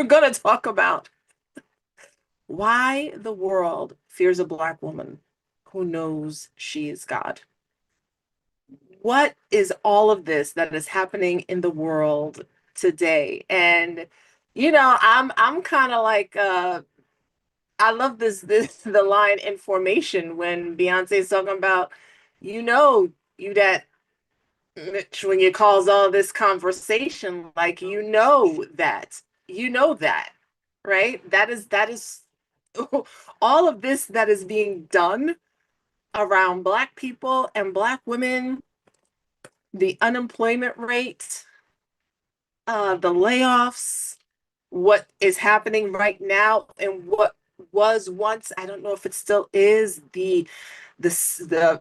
We're going to talk about why the world fears a Black woman who knows she is God. What is all of this that is happening in the world today? And I'm kind of like I love this the line in Formation when Beyonce's talking about, you that Mitch, when you calls all this conversation, like that, right? That is all of this that is being done around Black people and Black women, the unemployment rate, the layoffs, what is happening right now, and what was once, I don't know if it still is, the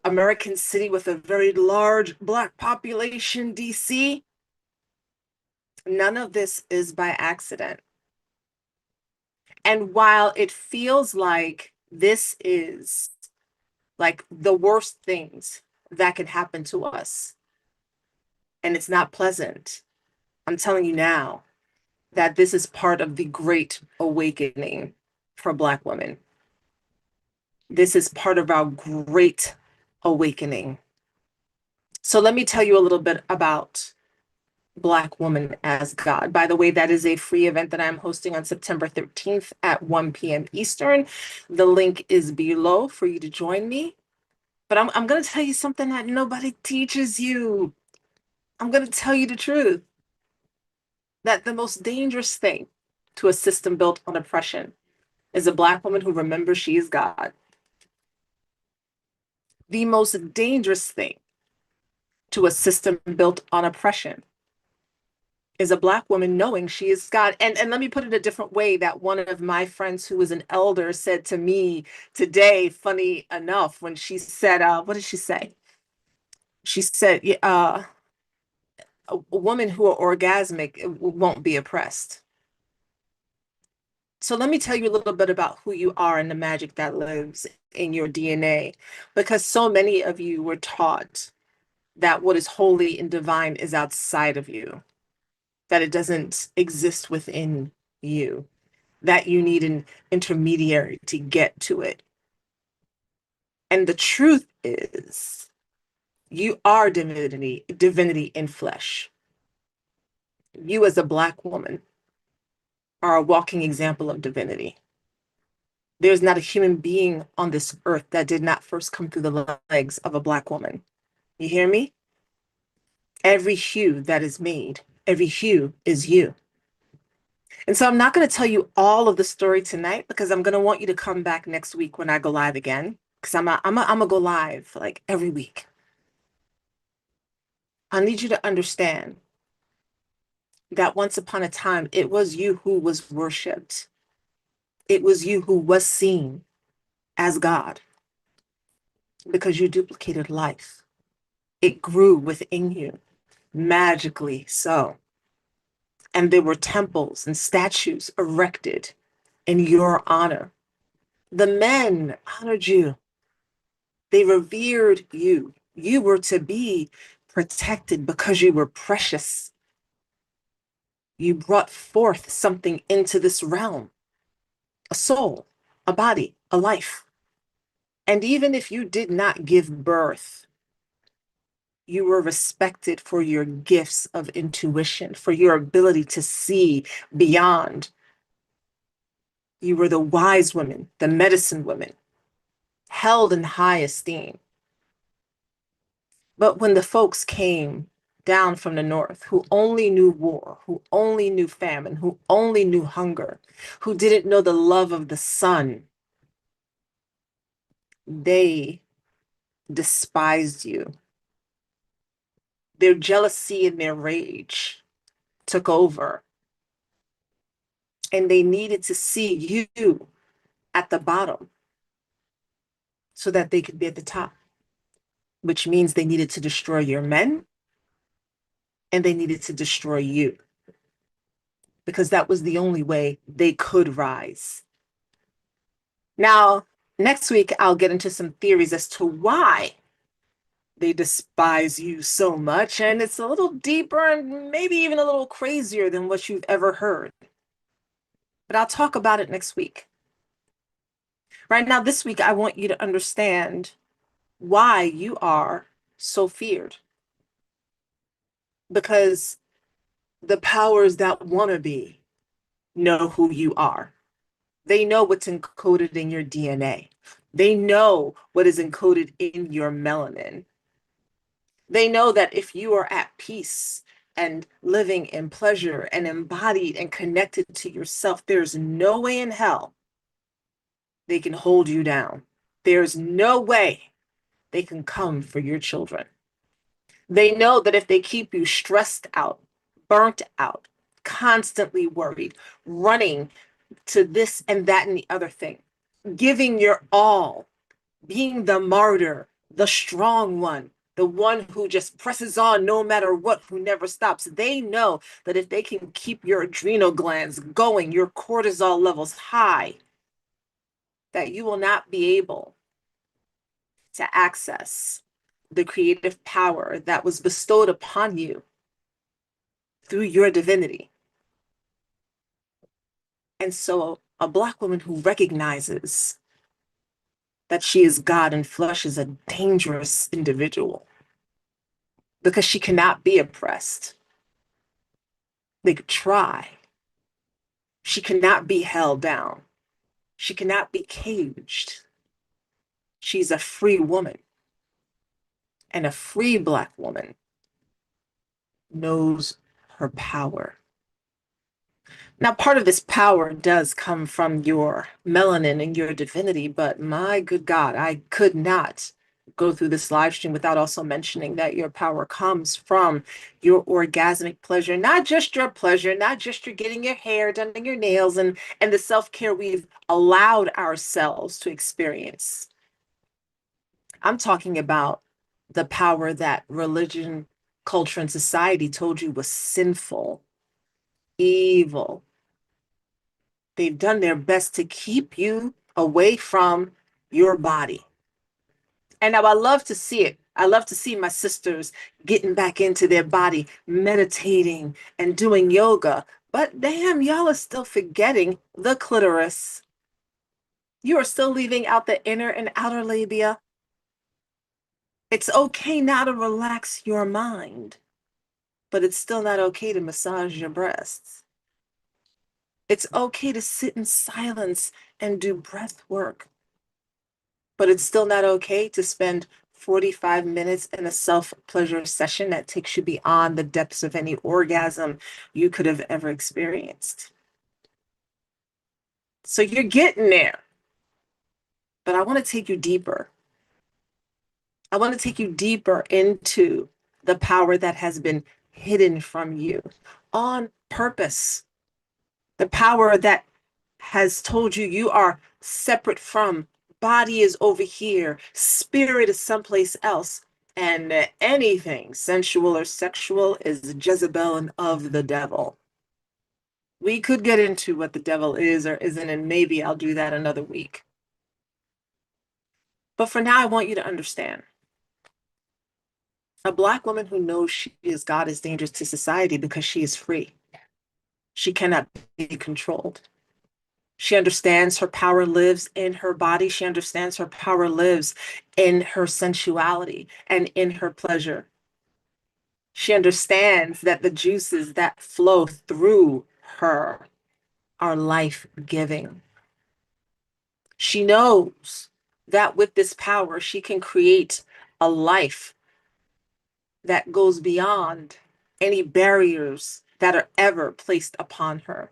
American city with a very large Black population, DC. None of this is by accident. And while it feels like this is like the worst things that can happen to us, and it's not pleasant, I'm telling you now that this is part of the great awakening for Black women. This is part of our great awakening. So let me tell you a little bit about Black Woman as God. By the way, that is a free event that I'm hosting on September 13th at 1 p.m. Eastern. The link is below for you to join me. But I'm going to tell you something that nobody teaches you. I'm going to tell you the truth that the most dangerous thing to a system built on oppression is a Black woman who remembers she is God. The most dangerous thing to a system built on oppression is a Black woman knowing she is God. And let me put it a different way that one of my friends who was an elder said to me today, funny enough, when she said, what did she say? She said, a woman who are orgasmic won't be oppressed. So let me tell you a little bit about who you are and the magic that lives in your DNA, because so many of you were taught that what is holy and divine is outside of you, that it doesn't exist within you, that you need an intermediary to get to it. And the truth is, you are divinity in flesh. You as a Black woman are a walking example of divinity. There's not a human being on this earth that did not first come through the legs of a Black woman. You hear me? Every hue that is made, every hue is you. And so I'm not going to tell you all of the story tonight because I'm going to want you to come back next week when I go live again. Because I'm a go live like every week. I need you to understand that once upon a time, it was you who was worshiped. It was you who was seen as God because you duplicated life. It grew within you, magically so. And there were temples and statues erected in your honor. The men honored you. They revered you. You were to be protected because you were precious. You brought forth something into this realm, a soul, a body, a life. And even if you did not give birth, you were respected for your gifts of intuition, for your ability to see beyond. You were the wise women, the medicine women, held in high esteem. But when the folks came down from the north, who only knew war, who only knew famine, who only knew hunger, who didn't know the love of the sun, they despised you. Their jealousy and their rage took over, and they needed to see you at the bottom so that they could be at the top, which means they needed to destroy your men and they needed to destroy you because that was the only way they could rise. Now, next week, I'll get into some theories as to why they despise you so much. And it's a little deeper and maybe even a little crazier than what you've ever heard. But I'll talk about it next week. Right now, this week, I want you to understand why you are so feared. Because the powers that want to be know who you are. They know what's encoded in your DNA. They know what is encoded in your melanin. They know that if you are at peace and living in pleasure and embodied and connected to yourself, there's no way in hell they can hold you down. There's no way they can come for your children. They know that if they keep you stressed out, burnt out, constantly worried, running to this and that and the other thing, giving your all, being the martyr, the strong one, the one who just presses on no matter what, who never stops. They know that if they can keep your adrenal glands going, your cortisol levels high, that you will not be able to access the creative power that was bestowed upon you through your divinity. And so a Black woman who recognizes that she is God in flesh is a dangerous individual because she cannot be oppressed. They could try. She cannot be held down. She cannot be caged. She's a free woman. And a free Black woman knows her power. Now, part of this power does come from your melanin and your divinity, but my good God, I could not go through this live stream without also mentioning that your power comes from your orgasmic pleasure, not just your pleasure, not just your getting your hair done and your nails and the self-care we've allowed ourselves to experience. I'm talking about the power that religion, culture, and society told you was sinful, evil. They've done their best to keep you away from your body. And now I love to see it. I love to see my sisters getting back into their body, meditating and doing yoga. But damn, y'all are still forgetting the clitoris. You are still leaving out the inner and outer labia. It's okay now to relax your mind, but it's still not okay to massage your breasts. It's okay to sit in silence and do breath work. But it's still not okay to spend 45 minutes in a self-pleasure session that takes you beyond the depths of any orgasm you could have ever experienced. So you're getting there, but I want to take you deeper. I want to take you deeper into the power that has been hidden from you on purpose. The power that has told you you are separate from, body is over here, spirit is someplace else, and anything sensual or sexual is Jezebel and of the devil. We could get into what the devil is or isn't, and maybe I'll do that another week. But for now, I want you to understand. A Black woman who knows she is God is dangerous to society because she is free. She cannot be controlled. She understands her power lives in her body. She understands her power lives in her sensuality and in her pleasure. She understands that the juices that flow through her are life-giving. She knows that with this power, she can create a life that goes beyond any barriers that are ever placed upon her.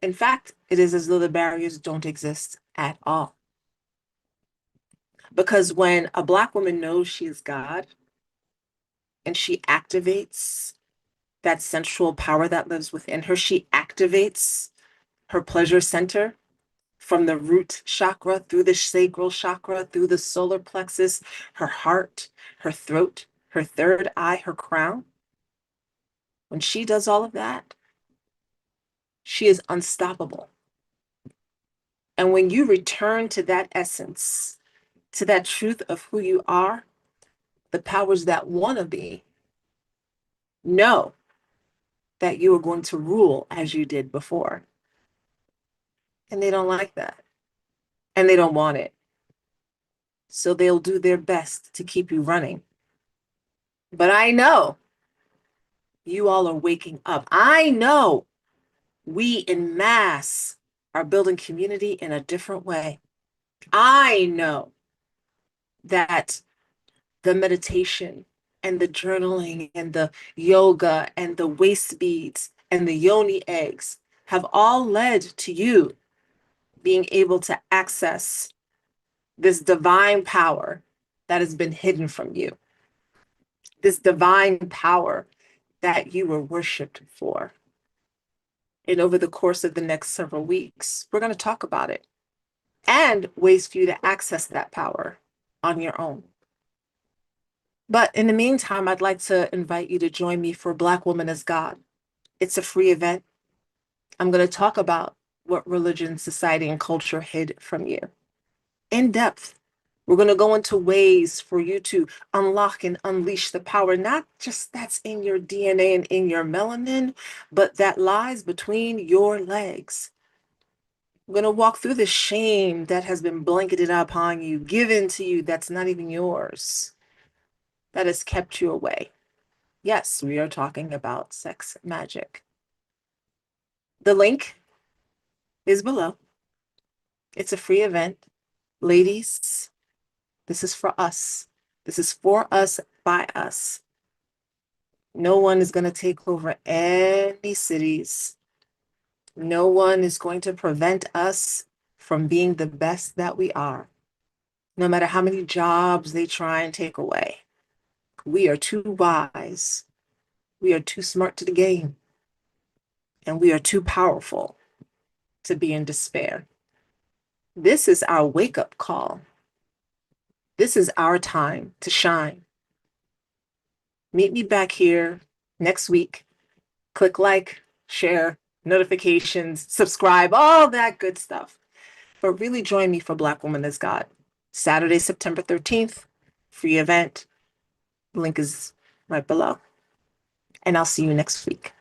In fact, it is as though the barriers don't exist at all. Because when a Black woman knows she is God and she activates that sensual power that lives within her, she activates her pleasure center from the root chakra through the sacral chakra, through the solar plexus, her heart, her throat, her third eye, her crown. When she does all of that, she is unstoppable. And when you return to that essence, to that truth of who you are, the powers that want to be know that you are going to rule as you did before. And they don't like that. And they don't want it. So they'll do their best to keep you running. But I know you all are waking up. I know we in mass are building community in a different way. I know that the meditation and the journaling and the yoga and the waist beads and the yoni eggs have all led to you being able to access this divine power that has been hidden from you, this divine power that you were worshiped for. And over the course of the next several weeks, we're going to talk about it and ways for you to access that power on your own. But in the meantime, I'd like to invite you to join me for Black Woman as God. It's a free event. I'm going to talk about what religion, society, and culture hid from you in depth. We're going to go into ways for you to unlock and unleash the power, not just that's in your DNA and in your melanin, but that lies between your legs. We're going to walk through the shame that has been blanketed upon you, given to you, that's not even yours, that has kept you away. Yes, we are talking about sex magic. The link is below. It's a free event. Ladies, this is for us. This is for us, by us. No one is going to take over any cities. No one is going to prevent us from being the best that we are. No matter how many jobs they try and take away. We are too wise. We are too smart to the game. And we are too powerful to be in despair. This is our wake-up call. This is our time to shine. Meet me back here next week. Click like, share, notifications, subscribe, all that good stuff. But really join me for Black Woman as God. Saturday, September 13th, free event. Link is right below. And I'll see you next week.